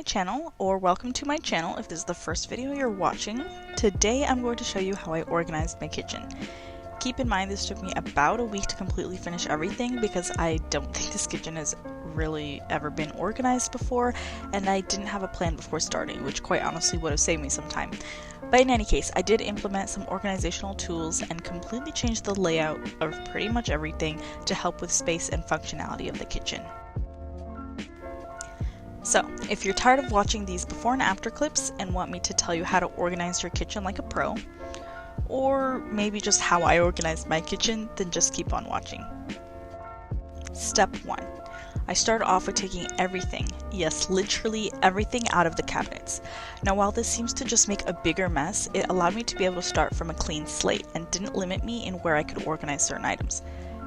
channel, or welcome to my channel if this is the first video you're watching. Today I'm going to show you how I organized my kitchen. Keep in mind this took me about a week to completely finish everything because I don't think this kitchen has really ever been organized before, and I didn't have a plan before starting, which quite honestly would have saved me some time. But in any case, I did implement some organizational tools and completely changed the layout of pretty much everything to help with space and functionality of the kitchen. So, if you're tired of watching these before and after clips and want me to tell you how to organize your kitchen like a pro, or maybe just how I organized my kitchen, then just keep on watching. Step 1. I started off with taking everything, yes, literally everything out of the cabinets. Now while this seems to just make a bigger mess, it allowed me to be able to start from a clean slate and didn't limit me in where I could organize certain items.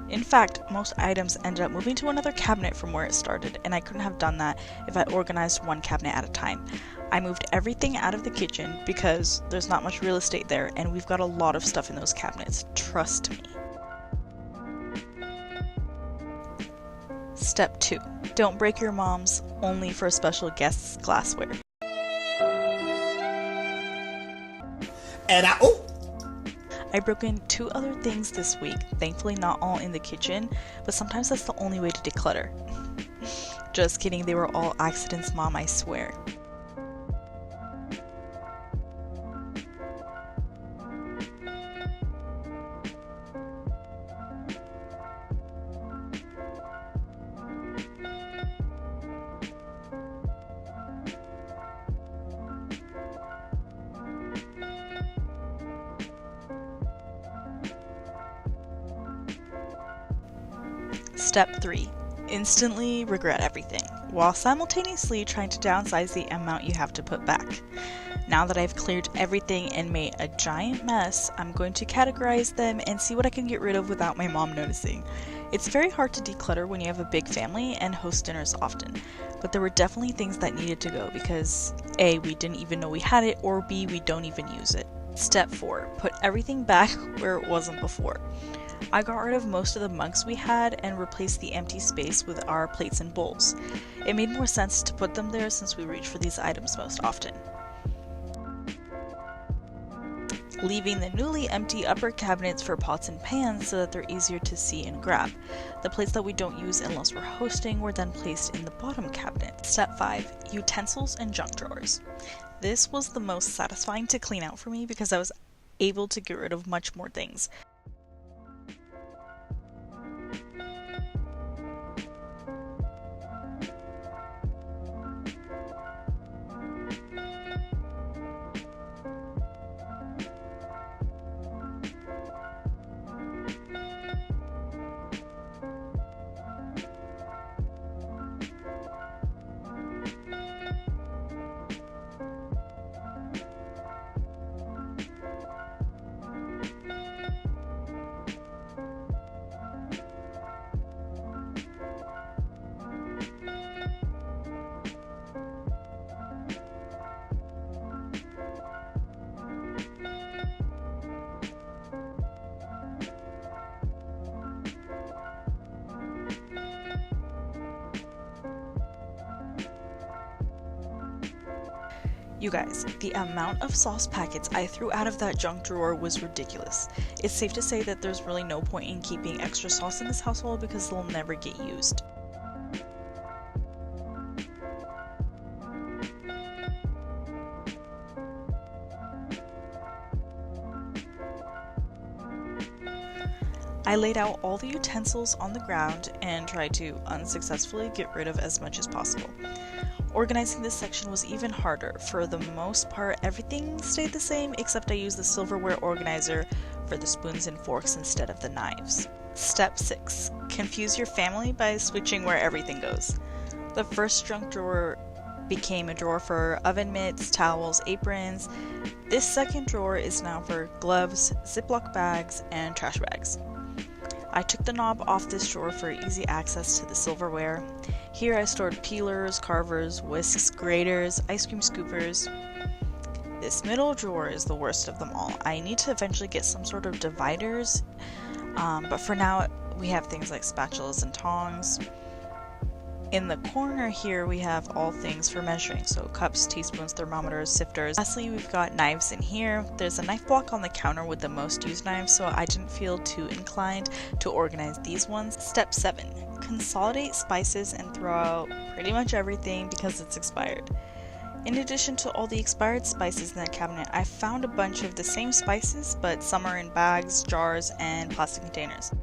In fact, most items ended up moving to another cabinet from where it started, and I couldn't have done that if I organized one cabinet at a time. I moved everything out of the kitchen because there's not much real estate there, and we've got a lot of stuff in those cabinets, trust me. Step 2. Don't break your mom's only for special guests glassware. I broke in 2 other things this week, thankfully not all in the kitchen, but sometimes that's the only way to declutter. Just kidding, they were all accidents, Mom, I swear. Step 3. Instantly regret everything, while simultaneously trying to downsize the amount you have to put back. Now that I've cleared everything and made a giant mess, I'm going to categorize them and see what I can get rid of without my mom noticing. It's very hard to declutter when you have a big family and host dinners often, but there were definitely things that needed to go because A, we didn't even know we had it, or B, we don't even use it. Step 4. Put everything back where it wasn't before. I got rid of most of the mugs we had and replaced the empty space with our plates and bowls. It made more sense to put them there since we reach for these items most often. Leaving the newly empty upper cabinets for pots and pans so that they're easier to see and grab. The plates that we don't use unless we're hosting were then placed in the bottom cabinet. Step 5. Utensils and junk drawers. This was the most satisfying to clean out for me because I was able to get rid of much more things. You guys, the amount of sauce packets I threw out of that junk drawer was ridiculous. It's safe to say that there's really no point in keeping extra sauce in this household because they'll never get used. I laid out all the utensils on the ground and tried to unsuccessfully get rid of as much as possible. Organizing this section was even harder. For the most part, everything stayed the same except I used the silverware organizer for the spoons and forks instead of the knives. Step 6. Confuse your family by switching where everything goes. The first junk drawer became a drawer for oven mitts, towels, aprons. This second drawer is now for gloves, Ziploc bags, and trash bags. I took the knob off this drawer for easy access to the silverware. Here I stored peelers, carvers, whisks, graters, ice cream scoopers. This middle drawer is the worst of them all. I need to eventually get some sort of dividers, but for now we have things like spatulas and tongs. In the corner here we have all things for measuring, so cups, teaspoons, thermometers, sifters. Lastly, we've got knives in here. There's a knife block on the counter with the most used knives, so I didn't feel too inclined to organize these ones. Step 7. Consolidate spices and throw out pretty much everything because it's expired. In addition to all the expired spices in the cabinet, I found a bunch of the same spices, but some are in bags, jars, and plastic containers.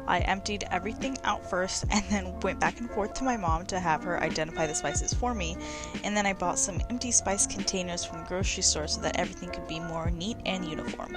I emptied everything out first and then went back and forth to my mom to have her identify the spices for me, and then I bought some empty spice containers from the grocery store so that everything could be more neat and uniform.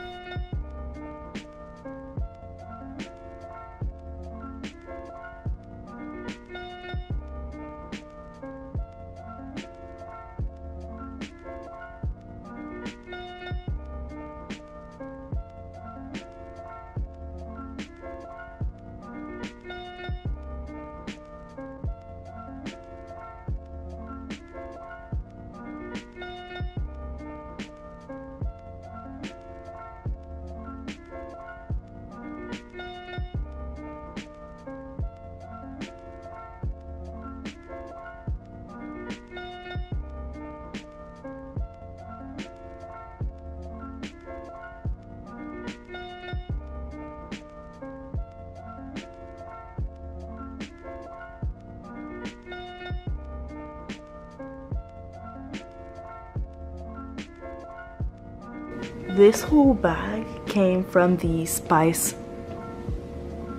This whole bag came from the spice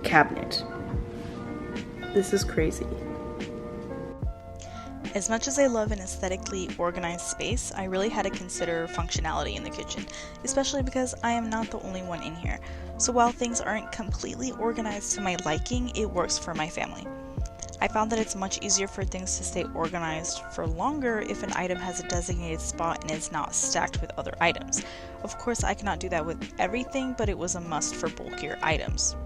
cabinet. This is crazy. As much as I love an aesthetically organized space, I really had to consider functionality in the kitchen, especially because I am not the only one in here. So while things aren't completely organized to my liking, it works for my family. I found that it's much easier for things to stay organized for longer if an item has a designated spot and is not stacked with other items. Of course, I cannot do that with everything, but it was a must for bulkier items.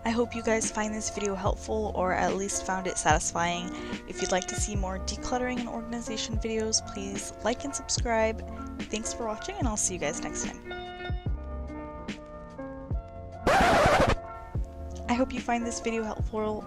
I hope you guys find this video helpful or at least found it satisfying. If you'd like to see more decluttering and organization videos, please like and subscribe. Thanks for watching, and I'll see you guys next time. I hope you find this video helpful.